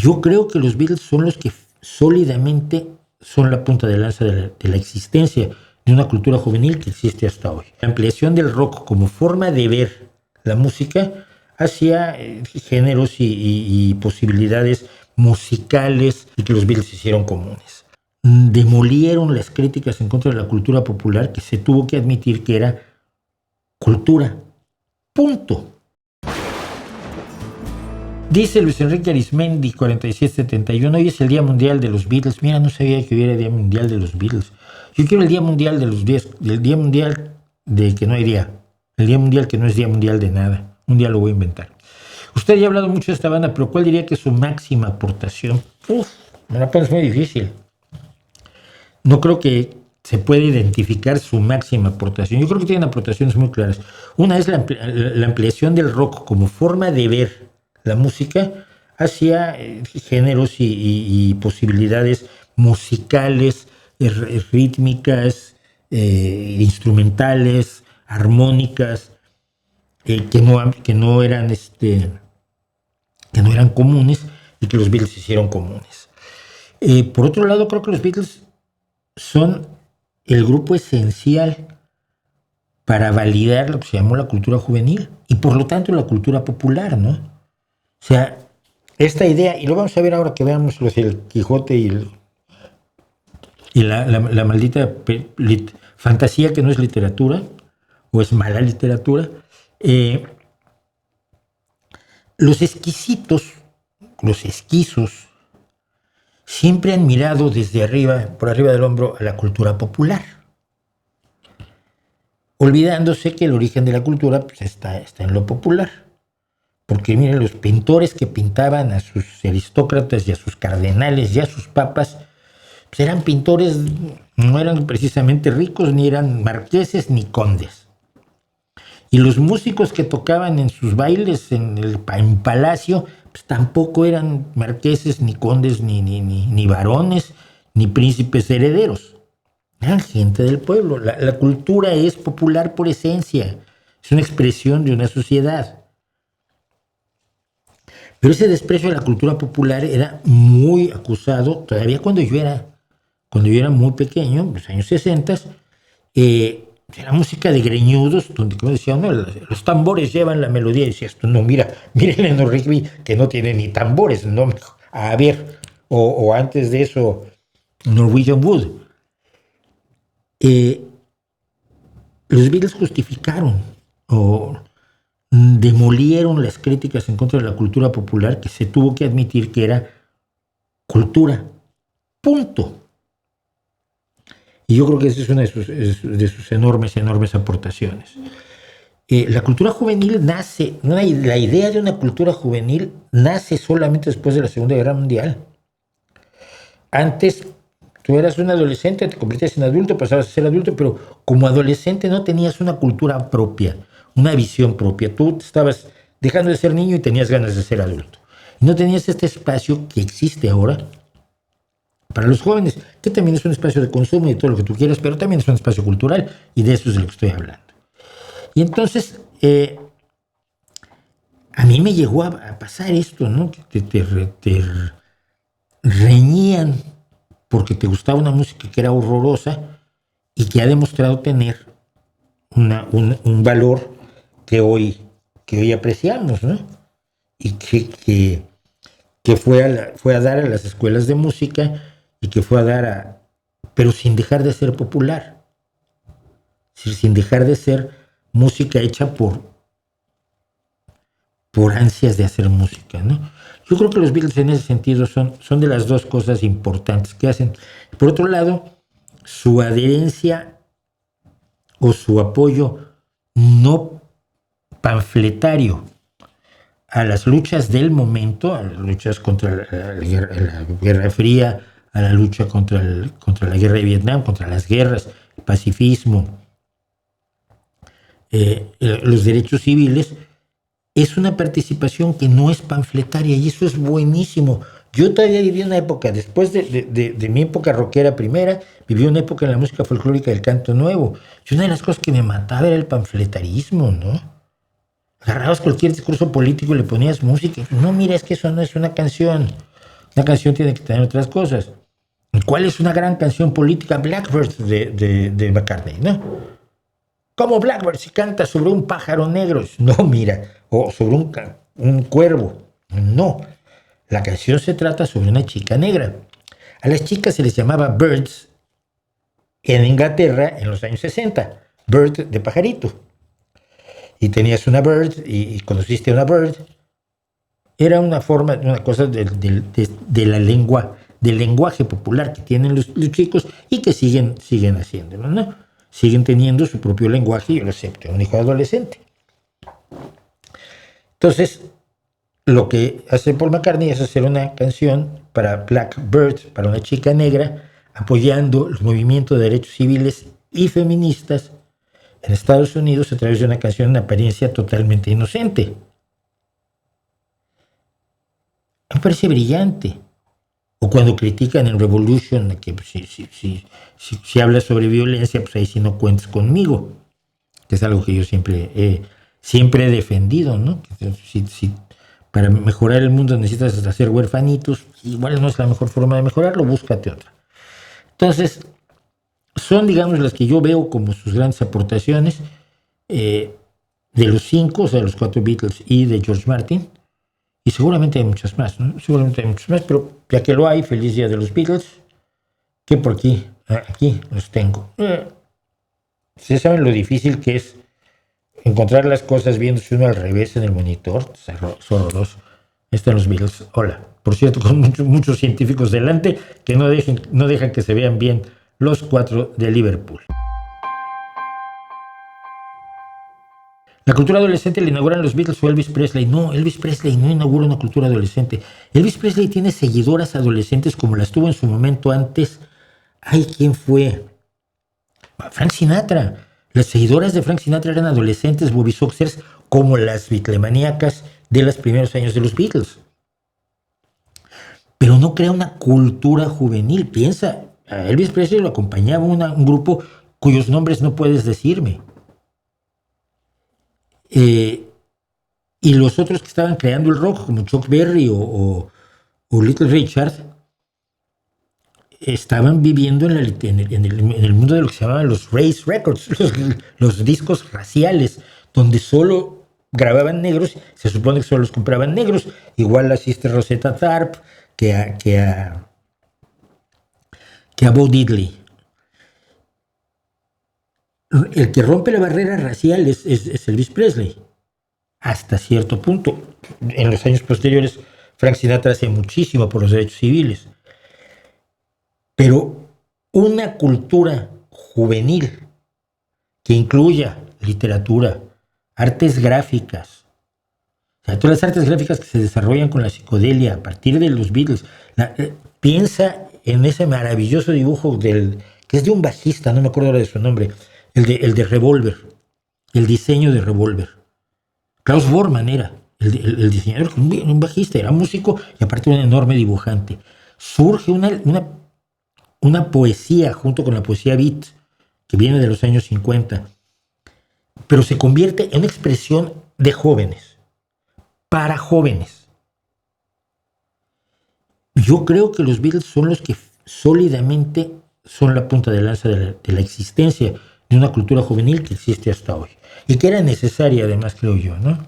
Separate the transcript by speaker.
Speaker 1: yo creo que los Beatles son los que sólidamente son la punta de lanza de la existencia de una cultura juvenil que existe hasta hoy. La ampliación del rock como forma de ver la música hacia géneros y posibilidades musicales y que los Beatles hicieron comunes. Demolieron las críticas en contra de la cultura popular, que se tuvo que admitir que era cultura. Punto. Dice Luis Enrique Arismendi, 4771, hoy es el Día Mundial de los Beatles. Mira, no sabía que hubiera Día Mundial de los Beatles. Yo quiero el Día Mundial de los Beatles, el Día Mundial de que no hay día. El Día Mundial que no es Día Mundial de nada. Un día lo voy a inventar. Usted ya ha hablado mucho de esta banda, pero ¿cuál diría que es su máxima aportación? Me la pones muy difícil. No creo que se pueda identificar su máxima aportación. Yo creo que tienen aportaciones muy claras. Una es la ampliación del rock como forma de ver la música hacia géneros y posibilidades musicales, rítmicas, instrumentales, armónicas, que no eran comunes y que los Beatles hicieron comunes. Por otro lado, creo que los Beatles son el grupo esencial para validar lo que se llamó la cultura juvenil y por lo tanto la cultura popular, ¿no? O sea, esta idea, y lo vamos a ver ahora que veamos el Quijote y la maldita fantasía que no es literatura, o es mala literatura. Los esquizos, siempre han mirado desde arriba, por arriba del hombro, a la cultura popular, olvidándose que el origen de la cultura pues, está en lo popular. Porque miren, los pintores que pintaban a sus aristócratas y a sus cardenales y a sus papas, pues eran pintores, no eran precisamente ricos, ni eran marqueses ni condes. Y los músicos que tocaban en sus bailes en palacio, pues tampoco eran marqueses, ni condes, ni varones, ni príncipes herederos. Eran gente del pueblo. La cultura es popular por esencia. Es una expresión de una sociedad. Pero ese desprecio a la cultura popular era muy acusado todavía cuando yo era muy pequeño, en los años 60, era música de greñudos, donde como decían, no, los tambores llevan la melodía, y decías tú, no, mira Eleanor Rigby, que no tiene ni tambores, no, a ver, o antes de eso, Norwegian Wood. Los Beatles justificaron o demolieron las críticas en contra de la cultura popular, que se tuvo que admitir que era cultura. Punto. Y yo creo que esa es una de sus enormes aportaciones. La cultura juvenil nace, la idea de una cultura juvenil nace solamente después de la Segunda Guerra Mundial. Antes, tú eras un adolescente, te convertías en adulto, pasabas a ser adulto, pero como adolescente no tenías una cultura propia, una visión propia. Tú estabas dejando de ser niño y tenías ganas de ser adulto. Y no tenías este espacio que existe ahora para los jóvenes, que también es un espacio de consumo y todo lo que tú quieras, pero también es un espacio cultural, y de eso es de lo que estoy hablando. Y entonces, a mí me llegó a pasar esto, ¿no? Que te reñían porque te gustaba una música que era horrorosa y que ha demostrado tener un valor que hoy apreciamos, ¿no? Y que fue a dar a las escuelas de música y que fue a dar pero sin dejar de ser popular, es decir, sin dejar de ser música hecha por ansias de hacer música, ¿no? Yo creo que los Beatles en ese sentido son de las dos cosas importantes que hacen. Por otro lado, su adherencia o su apoyo no panfletario a las luchas del momento, a las luchas contra la Guerra Fría, a la lucha contra la guerra de Vietnam, contra las guerras, el pacifismo, los derechos civiles, es una participación que no es panfletaria, y eso es buenísimo. Yo todavía viví una época, después de mi época rockera primera, viví una época en la música folclórica del canto nuevo. Y una de las cosas que me mataba era el panfletarismo, ¿no? Agarrabas cualquier discurso político y le ponías música. No, mira, es que eso no es una canción. Una canción tiene que tener otras cosas. ¿Cuál es una gran canción política? Blackbird de McCartney, ¿no? ¿Cómo Blackbird si canta sobre un pájaro negro? No, mira, o sobre un cuervo. No, la canción se trata sobre una chica negra. A las chicas se les llamaba birds en Inglaterra en los años 60. Bird de pajarito. Y tenías una bird y conociste una bird. Era una forma, una cosa de la lengua, del lenguaje popular que tienen los chicos y que siguen haciéndolo, ¿no? Siguen teniendo su propio lenguaje, yo lo acepto, un hijo adolescente. Entonces, lo que hace Paul McCartney es hacer una canción para Blackbird, para una chica negra, apoyando los movimientos de derechos civiles y feministas en Estados Unidos a través de una canción en apariencia totalmente inocente. Me parece brillante. O cuando critican en Revolution que si hablas sobre violencia, pues ahí sí no cuentes conmigo, que es algo que yo siempre he defendido, ¿no? Si para mejorar el mundo necesitas hacer huerfanitos, igual no es la mejor forma de mejorarlo, búscate otra. Entonces, son, digamos, las que yo veo como sus grandes aportaciones de los 5, o sea, los 4 Beatles y de George Martin. Y seguramente hay muchas más, ¿no? Seguramente hay muchas más, pero ya que lo hay, feliz día de los Beatles, que por aquí los tengo. Ustedes saben lo difícil que es encontrar las cosas viéndose uno al revés en el monitor. Es horroroso. Están los Beatles. Hola. Por cierto, con muchos científicos delante que no dejan que se vean bien los 4 de Liverpool. La cultura adolescente la inauguran los Beatles o Elvis Presley. No, Elvis Presley no inaugura una cultura adolescente. Elvis Presley tiene seguidoras adolescentes como las tuvo en su momento antes. Ay, ¿quién fue? Frank Sinatra. Las seguidoras de Frank Sinatra eran adolescentes Bobby Soxers como las bitlemaníacas de los primeros años de los Beatles. Pero no crea una cultura juvenil. Piensa, a Elvis Presley lo acompañaba un grupo cuyos nombres no puedes decirme. Y los otros que estaban creando el rock, como Chuck Berry o Little Richard, estaban viviendo en el mundo de lo que se llamaban los race records, los discos raciales, donde solo grababan negros, se supone que solo los compraban negros, igual asiste Rosetta Tharpe que a Bo Diddley. El que rompe la barrera racial es Elvis Presley, hasta cierto punto. En los años posteriores, Frank Sinatra hace muchísimo por los derechos civiles. Pero una cultura juvenil que incluya literatura, artes gráficas, o sea, todas las artes gráficas que se desarrollan con la psicodelia a partir de los Beatles. Piensa en ese maravilloso dibujo que es de un bajista, no me acuerdo ahora de su nombre, el de Revolver, el diseño de Revolver. Klaus Bormann era el diseñador, un bajista, era músico y aparte un enorme dibujante. Surge una poesía junto con la poesía beat que viene de los años 50, pero se convierte en una expresión de jóvenes, para jóvenes. Yo creo que los Beatles son los que sólidamente son la punta de lanza de la existencia de una cultura juvenil que existe hasta hoy y que era necesaria además, creo yo, ¿no?